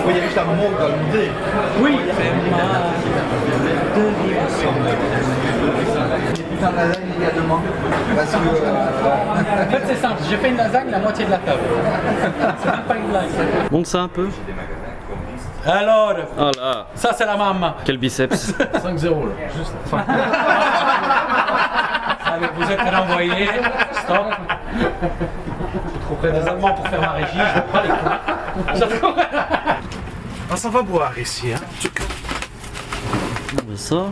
Il y a juste un moment où tu as monté. Oui. Putain de lasagne, il y a demain. Parce que. En fait, c'est simple. J'ai fait une lasagne la moitié de la table. C'est même pas une blague. Monte ça un peu. Alors, Oh là, ça c'est la maman. quel biceps. 5-0 là, juste. Allez, vous êtes renvoyés. Stop. Trop près des Allemands pour faire ma régie. Je veux pas les coups. Ah, ça va boire ici, hein. Ça,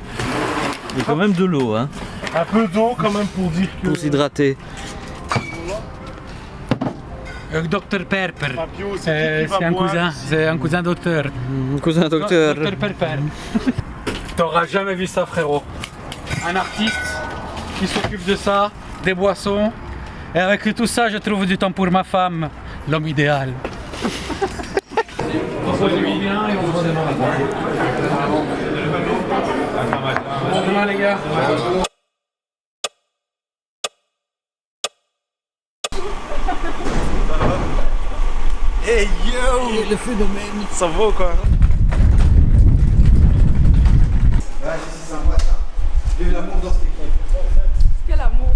il y a quand même de l'eau, hein, Un peu d'eau quand même pour dire que. pour s'hydrater. Dr Perper. Fabio, c'est qui va C'est un boire cousin. ici C'est un cousin docteur. Mon cousin docteur. Dr Perper. T'auras jamais vu ça, frérot. Un artiste qui s'occupe de ça, des boissons. Et avec tout ça, je trouve du temps pour ma femme, l'homme idéal. Reposez-vous bien et on se voit demain. À demain, les gars. Hey yo! Le phénomène! Ça va ou quoi? Ouais, c'est sympa ça. Vive l'amour dans cette équipe. Quel amour.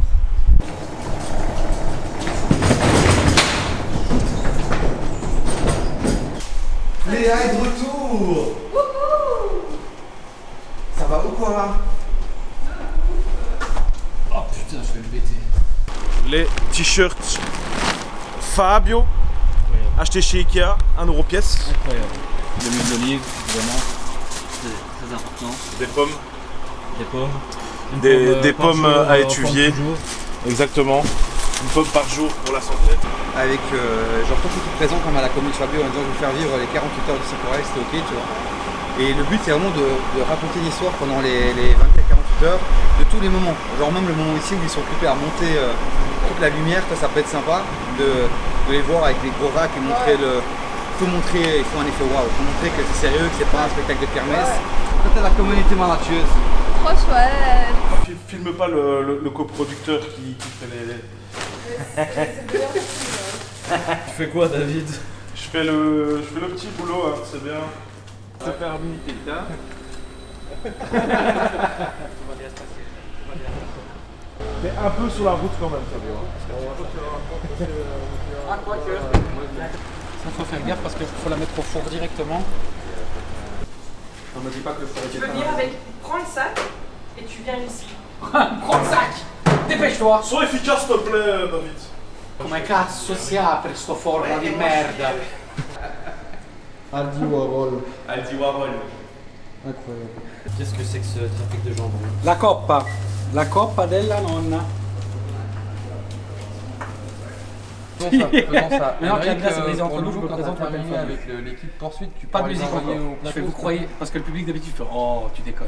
Léa est de retour. Ça va ou quoi? Oh putain, je vais le bêter. Les t-shirts Fabio, achetés chez Ikea, 1€ pièce. Incroyable. De l'huile d'olive, vraiment, c'est très important. Des pommes. Des pommes. Des par pommes jour, à par étuvier. jour. Exactement. Une pomme par jour pour la santé. Avec genre toi qui te présente comme à la commune Fabio en disant je vais faire vivre les 48 heures du Sakurai, c'était ok tu vois. Et le but c'est vraiment de raconter une histoire pendant les 24-48 heures de tous les moments. Genre même le moment ici où ils sont occupés à monter toute la lumière, ça peut être sympa de les voir avec les gros racks et montrer le. Il faut un effet waouh, il faut montrer que c'est sérieux, que c'est pas un spectacle de kermesse. Quand t'as la communauté malatieuse. Trop chouette. Filme pas le coproducteur qui fait les. Tu fais quoi, David? Je fais le petit boulot, hein, c'est bien. Super Nintendo. Mais un peu sur la route quand même, Fabio. Ça faut faire gaffe parce qu'il faut la mettre au four directement. On me dit pas que le four Tu peux venir avec. Prends le sac et tu viens ici. Prends le sac. Dépêche-toi. Sois efficace, s'il te plaît, David. Come cazzo si apre sto forno di merda? Aldi Warhol. Aldi Warhol. Incroyable. Qu'est-ce que c'est que ce trafic de jambon? La coppa della nonna. Faisons ça. Maintenant que la glace est brisée Pour entre le nous, je jour me quand présente t'as la terminé belle famille. avec l'équipe poursuite, tu Pas de pourras les musique envoyer encore. au Je fais, plateau. vous croyez, parce que le public d'habitude fait oh tu déconnes.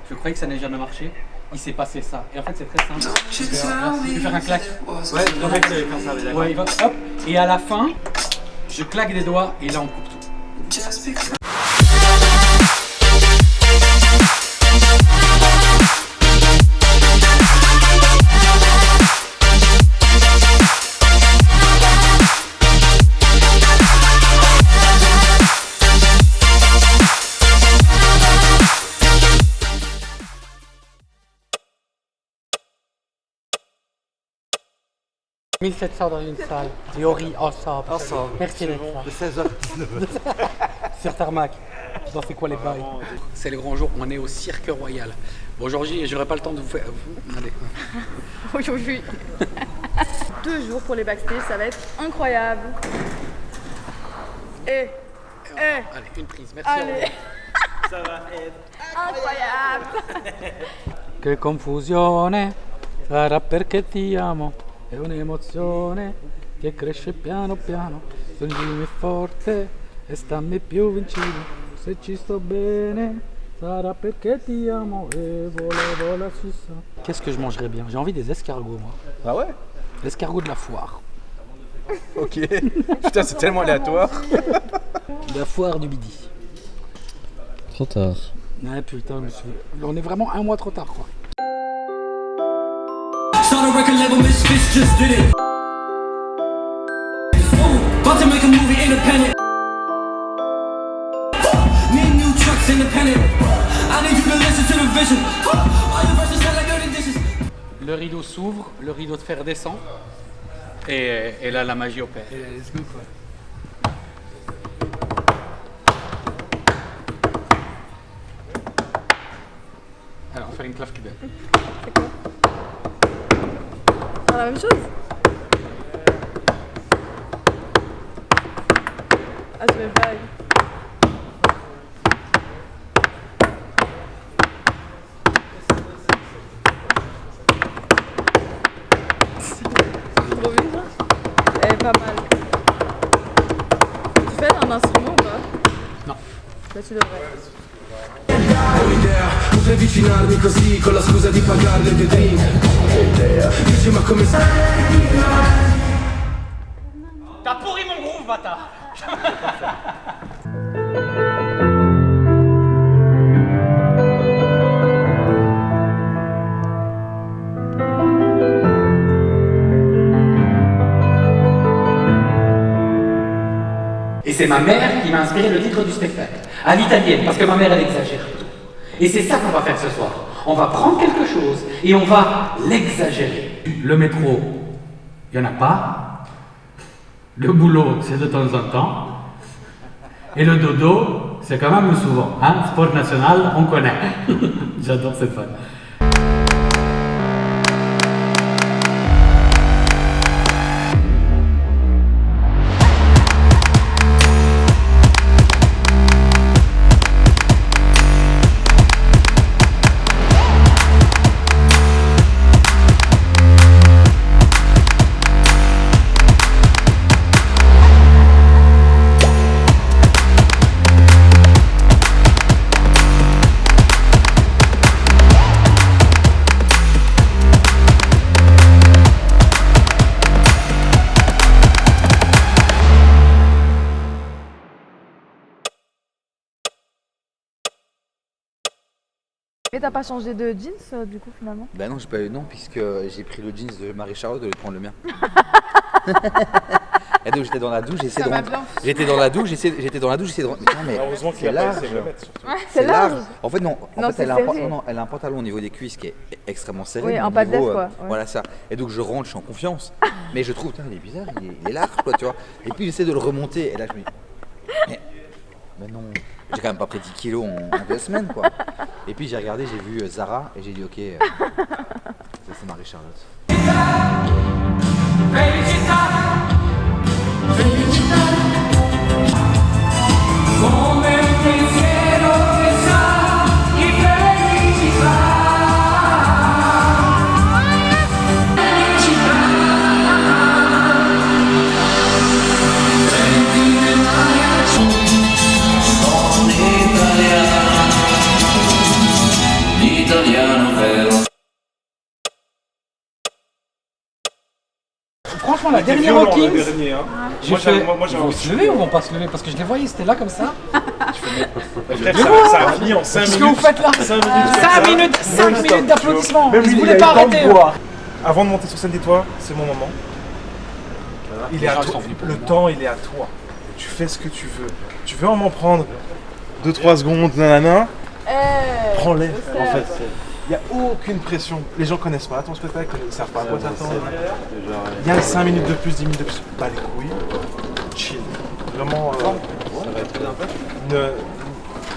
Je croyais que ça n'ait jamais marché. Il s'est passé ça. Et en fait c'est très simple. Tu peux faire un claque. Ouais, le mec savait faire ça, mais d'accord. Ouais, il va hop. Et à la fin, je claque des doigts et là on coupe tout. « 1700 dans une salle, Yori ensemble. Merci d'être là. De 16h à 19h. Sur Tarmac. Dans C'est quoi les bails? C'est le grand jour, on est au Cirque Royal. Bon, aujourd'hui, j'aurai pas le temps de vous faire. Allez. Aujourd'hui. 2 jours pour les backstage, ça va être incroyable. Allez, une prise, merci. Allez. Ça va être. Incroyable. Che confusione, sarà perché ti amo. È un'emozione che cresce piano piano. Stringimi forte e stammi più vicino. Se ci sto bene, sarà perché ti amo e volevo la sussa. Qu'est-ce que je mangerais bien? J'ai envie des escargots, moi. Ah ouais? L'escargot de la foire. Ok. Putain, c'est tellement aléatoire. La foire du midi. Trop tard. Ouais, putain, on est vraiment un mois trop tard, quoi. Start a record label, Misfits just did it. About to make a movie independent. Le rideau s'ouvre, le rideau de fer descend. Et là, la magie opère. Let's go quoi. Alors, on va faire une clave cubaine. C'est la même chose. Ah, je vais pas. C'est trop bien ça. Elle est pas mal. Tu fais un instrument ou pas? Non. Là tu devrais. Potrei avvicinarmi così con la scusa di pagarle due drink. Che idea, dici ma come sai? T'as pourri mon groove, bâtard. Et c'est ma mère qui m'a inspiré le titre du spectacle, à l'italienne, parce que ma mère elle exagère tout. Et c'est ça qu'on va faire ce soir. On va prendre quelque chose et on va l'exagérer. Le métro, il n'y en a pas. Le boulot, c'est de temps en temps. Et le dodo, c'est quand même souvent. Hein? Sport national, on connaît. J'adore cette femme. Mais t'as pas changé de jeans du coup finalement? Bah non, j'ai pas eu non puisque j'ai pris le jeans de Marie-Charlotte au lieu de prendre le mien. Et donc j'étais dans la douche, j'essayais de rentrer. J'étais dans la douche, j'étais dans la douche, j'essayais de rentrer. Mais non, Heureusement mais qu'il c'est a pas large. essayé de le mettre surtout. Ouais, C'est large. En fait non, Non, en fait c'est elle a, serré. elle a un pantalon au niveau des cuisses qui est extrêmement serré. Oui, mais en au pâte niveau, d'œuf, quoi. Ouais. Voilà ça. Et donc je rentre, je suis en confiance. Mais je trouve, putain, il est bizarre, il est large quoi, tu vois. Et puis j'essaie de le remonter et là je me dis, mais non, j'ai quand même pas pris 10 kilos en 2 semaines quoi. Et puis j'ai regardé, j'ai vu Zara et j'ai dit ok, ça c'est Marie-Charlotte. Franchement, la C'était dernière violent, au le Kings, dernier, hein. j'ai Moi, fait. moi, j'ai Ils vont envie se de lever ou vont pas se lever? Parce que je les voyais, c'était là comme ça. Frère, ça a fini en 5 minutes. Qu'est-ce que vous faites là? 5 minutes d'applaudissements. Même Ils lui, voulaient il pas a eu le temps de arrêter. boire. Avant de monter sur scène des toits, c'est mon moment. Il est à toi. Le temps, il est à toi. Tu fais ce que tu veux. Tu veux en m'en prendre 2-3 secondes, nanana. Prends-les. En fait, il n'y a aucune pression. Les gens connaissent pas ton spectacle, ils ne savent pas à quoi t'attendre. Il y a 5 minutes de plus, 10 minutes de plus. Pas les couilles. Chill. Vraiment.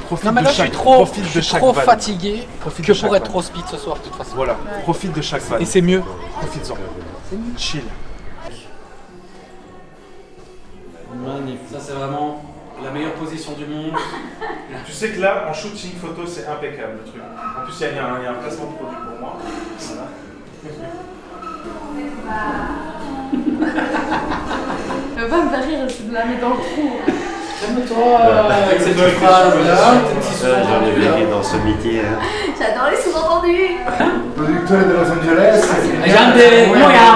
Profite Non, mais de là, je chaque, suis trop, profite je de suis chaque trop vanne. fatigué Profite que de chaque pour être vanne. trop speed ce soir, de toute façon. Voilà, profite de chaque vanne. Et c'est mieux. Profite-en. Chill. Magnifique. Ça, c'est vraiment la meilleure position du monde. Tu sais que là, en shooting photo, c'est impeccable le truc. En plus, il y a un placement de produit pour moi. Voilà. Va me faire rire, je la mets dans le trou. Calme-toi avec cette phrase-là. J'en ai vécu dans ce métier. J'adore les sous-entendus. Producteur de Los Angeles. J'aime des moyens.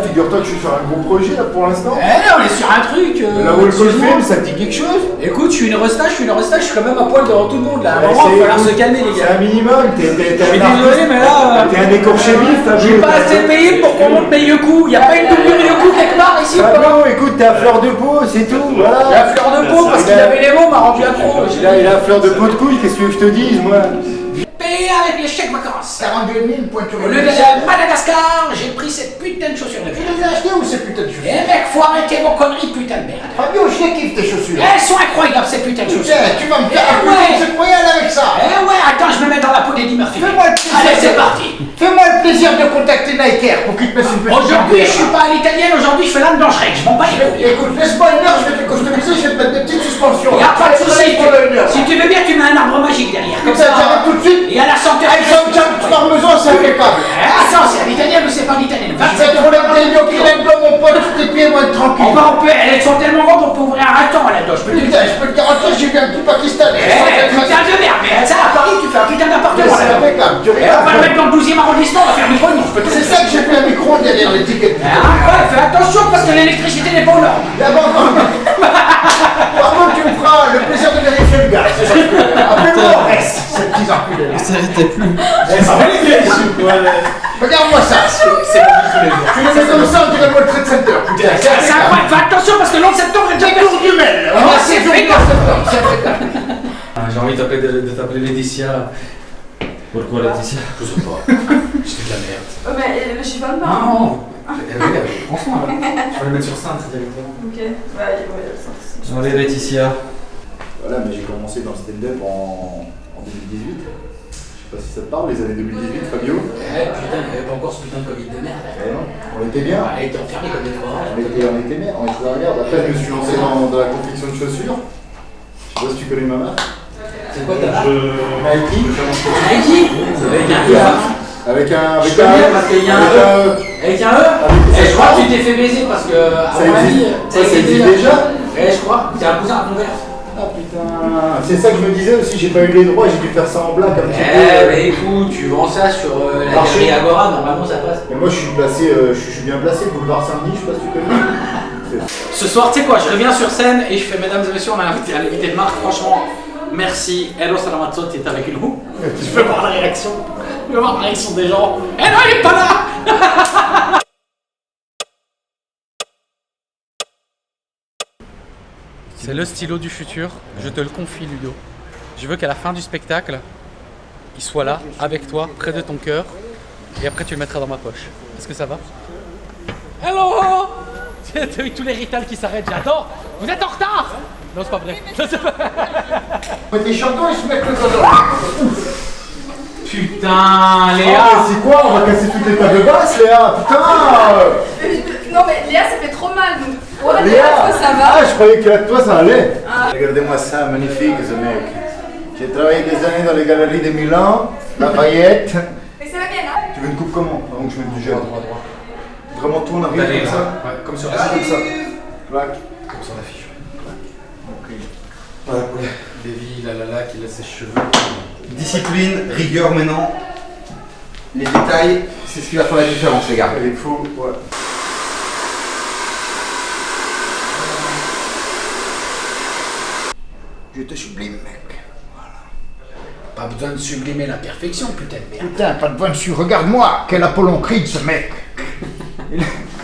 Figure-toi que je suis sur un gros projet là pour l'instant. On est sur un truc. La Wolf Film, ça te dit quelque chose? Écoute, je suis une resta, je suis quand même à poil devant tout le monde là. À un moment, il va falloir se calmer, les C'est gars. un minimum, Je suis désolé, mais là. t'es un écorché vif, t'as Je suis pas assez payé pour qu'on monte mes Yoku. Y'a pas une doublure Yoku quelque part ici ou pas? Non, écoute, t'es à fleur de peau, c'est tout, J'ai voilà. la fleur de peau, accro parce qu'il avait les mots, m'a rendu accro. Il a fleur de peau de couille, qu'est-ce que je te dise, moi? Payé avec les chèques vacances. 42 000 pointures. Au lieu d'aller à Madagascar, j'ai pris cette putain de chaussures de Tu merde. les as achetées ou ces putains de chaussures? Eh mec, faut arrêter vos conneries, putain de merde. Fabio, je les kiffe tes chaussures. Elles sont incroyables ces putains de chaussures. Putain, tu vas me faire un ouais. putain de truc royal avec ça. Eh ouais, attends, je me mets dans la peau d'Eddie Murphy. Fais-moi le plaisir. Allez, c'est parti. Fais-moi le plaisir de contacter Nike Air pour qu'ils te mettent une petite. Aujourd'hui, je suis pas à l'italienne, aujourd'hui, je fais l'âme blanche je m'en bats les couilles. Écoute, laisse-moi une heure, je vais te customiser, je vais te mettre des petites suspensions. Y'a pas de soucis. Si Si tu veux bien, tu mets un arbre magique derrière. Comme ça, j'arrive tout de suite. Et à la senteur. Parmesan, c'est impeccable. Attends, c'est à l'italienne ou c'est pas l'italienne? Je vais te rouler des gnocchi là-dedans, mon pote, tes pieds vont être tranquilles. Elles sont tellement grandes, on peut ouvrir un restaurant là-dedans. Putain, je peux te garantir, j'ai vu un petit pakistanais. Putain de merde, mais ça à Paris, tu fais un putain d'appartement C'est là-dedans. impeccable. On va le mettre dans le 12e arrondissement, on va faire du pognon. C'est ça que j'ai fait un micro derrière l'étiquette. Ouais, fais attention parce que l'électricité n'est pas aux normes. Par contre, tu me feras le plaisir de vérifier le gaz. Appelle-moi S, cette petite enculée. Ça n'arrêtait plus. Ça va les gars, regarde-moi ça. C'est mon vie tous les jours. Tu le mets comme ça, on dirait le World Trade Center. Putain, C'est incroyable, fais attention parce que l'11 septembre est déjà tour du Mel. C'est fait comme J'ai envie de t'appeler Laetitia. Pourquoi Laetitia? Je sais pas. Je fais de la merde. Oh, mais le chiffon pas. Non. Prends soin là. Je vais le mettre sur cintre directement. Ok, bah ouais, ça. Allez Laetitia. Voilà, mais j'ai commencé dans le stand-up en 2018. Je sais pas si ça te parle, les années 2018, Fabio. Eh putain, il n'y avait pas encore ce putain de Covid de merde. Eh non, on était bien. On était enfermés comme des trois. On était bien, on était dans la merde. Après, je me suis lancé dans la confection de chaussures. Je sais pas si tu connais ma marque. C'est quoi ta marque? Nike. Nike? Avec un E. Avec un Je connais parce qu'il y a un E. Avec un E? Et je crois que tu t'es fait baiser parce que, à mon avis, ça existe déjà. Eh, je crois, c'est un cousin à ton verre. Ah putain, c'est ça que je me disais aussi, j'ai pas eu les droits, j'ai dû faire ça en blague un petit peu. Eh, mais écoute, tu vends ça sur la galerie Agora, normalement ça passe. Et moi je suis placé, je suis bien placé, boulevard Saint-Denis, je sais pas si tu connais. Ce soir, tu sais quoi, je reviens sur scène et je fais mesdames et messieurs, on a invité à l'invité de Marc, franchement, merci. Hello Salamazzotti est avec nous. Je peux voir la réaction. Je peux voir la réaction des gens. Eh non, il est pas là. C'est le stylo du futur, je te le confie Ludo. Je veux qu'à la fin du spectacle, il soit là, avec toi, près de ton cœur, et après tu le mettras dans ma poche. Est-ce que ça va? Hello! T'as vu tous les Rital qui s'arrêtent, j'adore! Vous êtes en retard! Non, c'est pas vrai. Les chantants ils se mettent le dodo. Putain, Léa! Ah, c'est quoi? On va casser toutes les tables basses, Léa! Putain! Non mais Léa ça fait trop mal donc. Ouais, Léa! toi ça va. Ah, je croyais que toi ça allait. Regardez-moi ça, magnifique ce mec. J'ai travaillé des années dans les galeries de Milan, Lafayette. Mais c'est la mienne, hein? Tu veux une coupe comment? Avant que je mette du gel. Vraiment tout en arrière comme ça? Ouais, comme sur Ah, comme ça. Plaque. Comme sur l'affiche. Ok. Voilà pour Lévi, la qui laisse ses cheveux. Discipline, rigueur maintenant. Les détails, c'est ce qui va faire la différence, les gars. Il faut, ouais. Je te sublime, mec. Pas besoin de sublimer la perfection, putain de merde. Putain, pas de point dessus. Regarde-moi, quel Apollon Creed ce mec.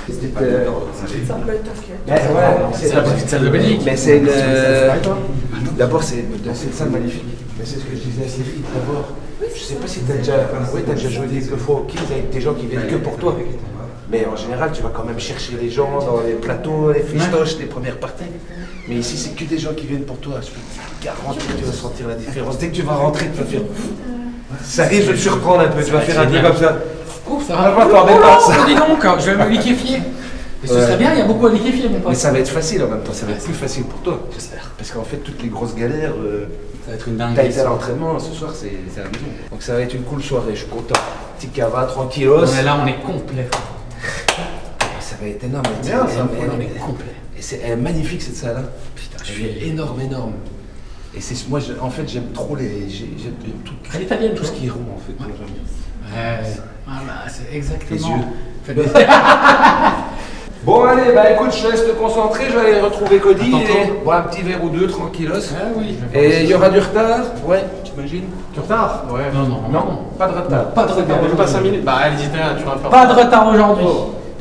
C'est la petite salle de Belgique. Mais c'est une. D'abord, c'est une salle magnifique. Mais c'est ce que je disais à Sylvie. D'abord, je sais pas si t'as déjà joué quelques fois au Kings avec des gens qui viennent que pour toi. Mais en général, tu vas quand même chercher les gens dans les plateaux, les fistoches, les premières parties. Mais ici, c'est que des gens qui viennent pour toi. Je peux te garantir que tu vas sentir la différence. Dès que tu vas rentrer, tu vas faire. Ça risque de te surprendre un peu. Tu vas faire un truc comme ça. Ouf, ça va va. pas t'en dépasse. Dis donc, je vais me liquéfier. Et ce serait bien, il y a beaucoup à liquéfier, mon pote. Mais ça va être facile en même temps, ça va être plus facile pour toi. J'espère. Parce qu'en fait, toutes les grosses galères. Ça va être une dingue. T'as été à l'entraînement, ce soir, c'est à la maison. Donc ça va être une cool soirée, je suis content. Petit cava, tranquillos. Mais là, on est complet. Ça va être énorme. Bien, ça, on est complet. Et c'est magnifique cette salle. Putain, je suis énorme. Et c'est moi, en fait, j'aime trop j'aime tout ce qui est rond, en fait. Ouais, voilà, c'est exactement. Les yeux. Bon, allez, bah écoute, je te laisse te concentrer, je vais aller retrouver Cody et boire un petit verre ou deux, tranquillos. Ah oui. Et il y aura du retard? Ouais, t'imagines? Du retard? Ouais. Non, pas de retard. Pas de retard. Même pas 5 minutes. Bah, elle hésitait, tu vas faire. Pas de retard aujourd'hui.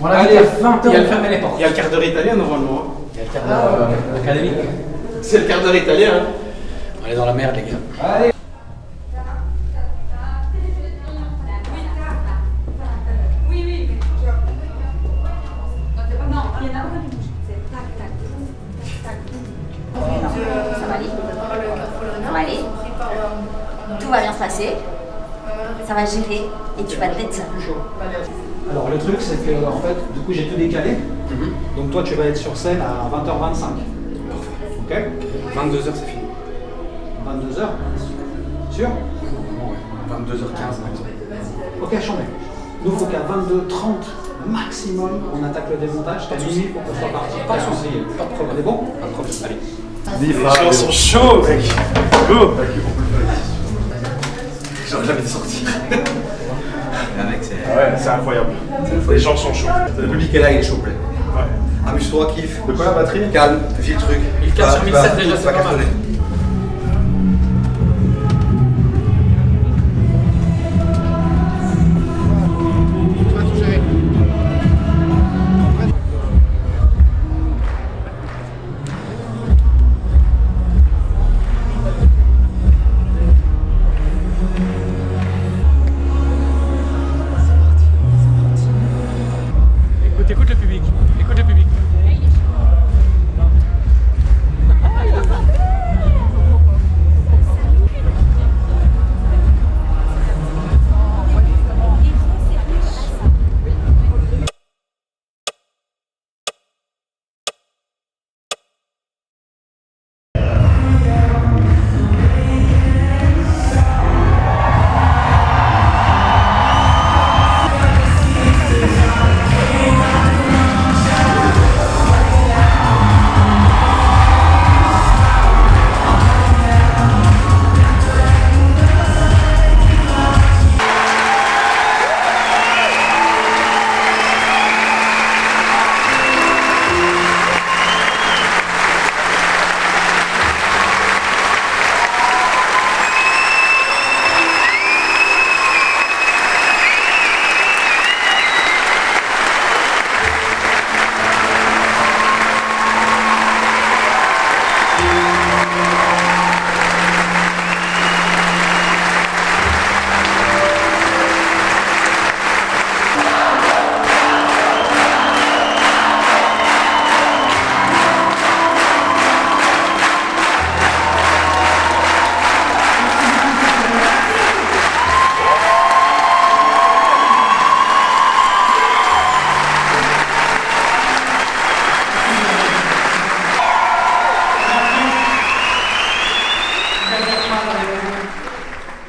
On a dit à 20h, on fermait les portes. Il y a le quart d'heure italien normalement. Il y a le quart d'heure académique. C'est le quart d'heure italien. Hein. On est dans la merde, les gars. Allez. Ça va aller. Ça va aller. Tout va bien se passer. Ça va gérer et tu vas te mettre ça. Alors le truc c'est que en fait du coup j'ai tout décalé. Donc toi tu vas être sur scène à 20h25. Ok. 22h c'est fini. 22h. Sûr? 22h15 maximum. Ok, j'en ai. Nous faut qu'à 22h30 maximum on attaque le démontage. T'as minuit pour qu'on soit parti. Pas de soucis. Pas de problème. On est bon? Pas de problème. Allez. Les gens sont chauds, mec. Go. J'en ai jamais sorti. Ouais, c'est incroyable. Les gens sont chauds. Le public est là, il est chaud, plaît. Amuse-toi, kiffe. De quoi la batterie? Calme, vis le truc. Il casse sur 1007 déjà, c'est pas cartonné. Écoute le public. Écoute le public.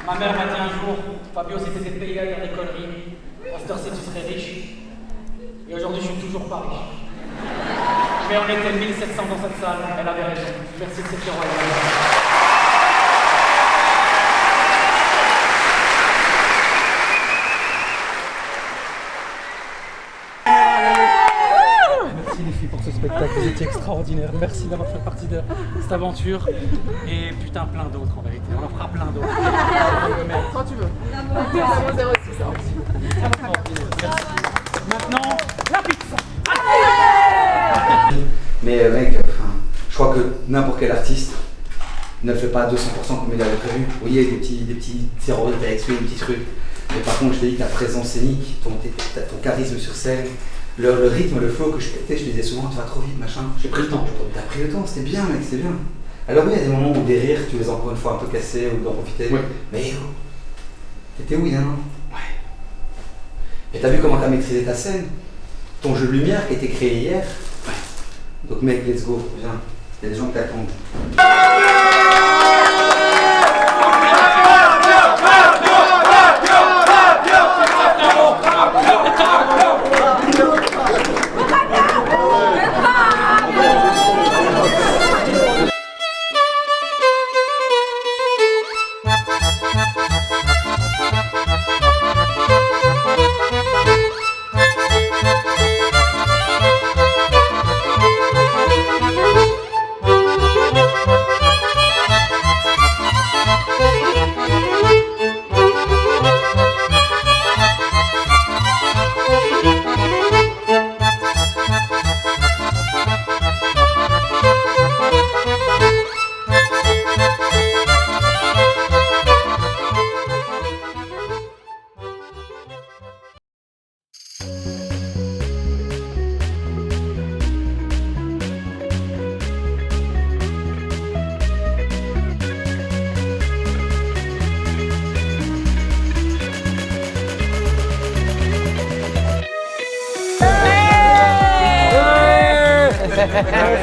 Ma mère m'a dit un jour, Fabio, si t'étais payé à faire des conneries, à cette heure-ci tu serais riche. Et aujourd'hui, je suis toujours pas riche. Mais on était 1700 dans cette salle, elle avait raison. Merci de cette royale. Merci les filles pour ce spectacle, vous étiez extraordinaires. Merci d'avoir fait partie de cette aventure. Et putain, plein d'autres en vérité. On en fera plein d'autres. Quand tu veux. Maintenant, la pizza. Mais mec, je crois que n'importe quel artiste ne le fait pas à 200% comme il avait prévu. Oui, il y a des petits zéros de texte, des petits trucs. Mais par contre, je te dis que ta présence scénique, ton charisme sur scène, le rythme, le flow que je te disais souvent, tu vas trop vite, machin. J'ai pris le temps. T'as pris le temps, c'était bien, mec, c'était bien. Alors oui, il y a des moments où des rires, tu les as encore une fois un peu cassés ou d'en profiter. Ouais. Mais t'étais où, Yann? Ouais. Et t'as vu comment t'as maîtrisé ta scène? Ton jeu de lumière qui a été créé hier. Ouais. Donc mec, let's go, viens. Il y a des gens qui t'attendent.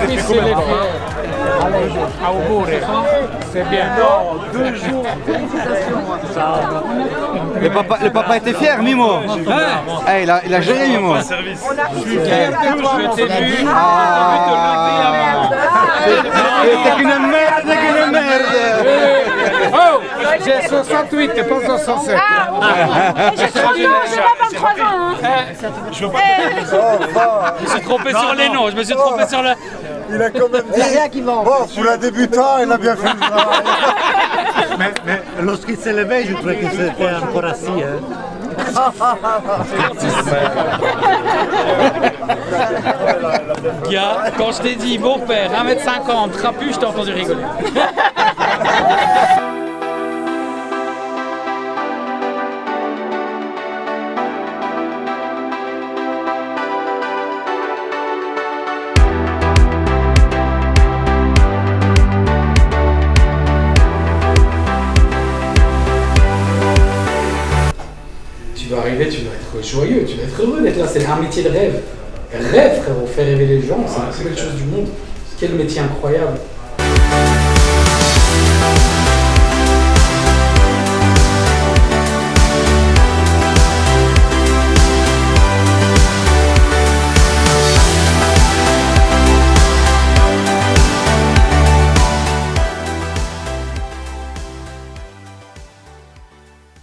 fils, il est fier. Allez, auguri. C'est bien. Non, 2 jours. Le papa était fier, Mimo. Eh, il a géré, Mimo. Je suis fier de toi, je t'ai vu. Je t'ai vu te lever T'es qu'une merde, t'es qu'une merde. Oh, j'ai 68, t'es pas 67. J'ai 30 ans, j'ai pas 23 ans. Je me suis trompé sur les noms, je me suis trompé sur le... Il a quand même dit. Bon, pour la débutant, il a bien fait le travail. Mais lorsqu'il s'est levé, je trouvais que c'était encore assis. Gars, quand je t'ai dit mon père, 1m50, trapu, je t'ai entendu rigoler. Tu vas arriver, tu vas être joyeux, tu vas être heureux d'être là, c'est un métier de rêve. Rêve, frérot, faire rêver les gens, c'est la plus belle chose du monde. Quel métier incroyable.